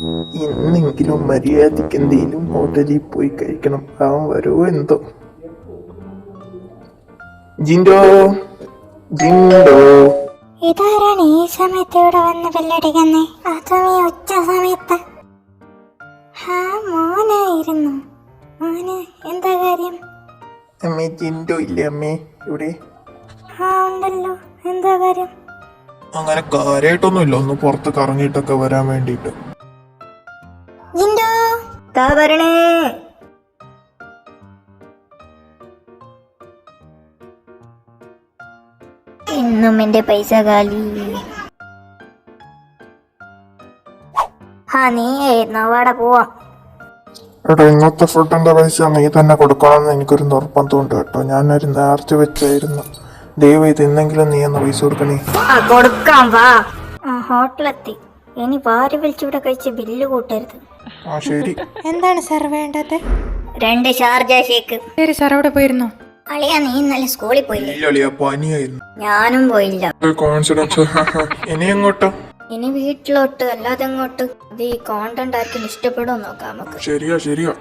ഇന്നെങ്കിലും മര്യാദയ്ക്ക് എന്തെങ്കിലും ഹോട്ടലിൽ പോയി കഴിക്കണം. അവൻ വരുമോ എന്തോ. ജിൻഡോ ജിൻഡോ, ഇതാരാണ് ഈ സമയത്ത് ഇവിടെ വന്ന് ബെല്ലടിക്കുന്നേ? അതും ഈ ഉച്ച സമയത്ത്. മോനായിരുന്നു. മോന് എന്താ കാര്യം? അമ്മേ ജിൻഡോ ഇല്ലേ അമ്മേ ഇവിടെ? ഉണ്ടല്ലോ. എന്താ കാര്യം? അങ്ങനെ കാര്യമായിട്ടൊന്നുമില്ല, ഒന്ന് പുറത്ത് കറങ്ങിയിട്ടൊക്കെ വരാൻ വേണ്ടിട്ട്. ജിൻഡോ താ വരണേ. ഇന്നും എന്റെ പൈസ കാലി. നീ നവാടെ പോവാ. എടാ, ഇന്നത്തെ ഫുഡിന്റെ പൈസ നീ തന്നെ കൊടുക്കണമെന്ന് എനിക്കൊരു നിർബന്ധമുണ്ട് കേട്ടോ. ഞാനൊരു നേർച്ച വെച്ചായിരുന്നു. ദയവ് ഇത് ഇന്നെങ്കിലും നീ എന്ന പൈസ കൊടുക്കണേ. കൊടുക്കാം, വാ. ഹോട്ടലെത്തി. ഇനി വാരി വലിച്ചിവിടെ കഴിച്ച് ബില്ല് കൂട്ടരുത്. ശരി. എന്താണ് സാർ വേണ്ടത്? 2 ഷാർജ ഷേക്ക്. ശരി സാർ, അവിടെ പോയിരുന്നോ? അളിയാ, നീ ഇന്നലെ സ്കൂളിൽ പോയില്ലേ? പനിയായിരുന്നു. ഞാനും പോയില്ല. കോൺഫിഡൻസ്. ഇനി എങ്ങോട്ടാ? ഇനി വീട്ടിലോട്ട്, അല്ലാതെ എങ്ങോട്ട്? അത് ഈ കോണ്ടന്റ് ആർക്കും ഇഷ്ടപ്പെടുമോ നോക്കാം നമുക്ക്. ശരിയാ.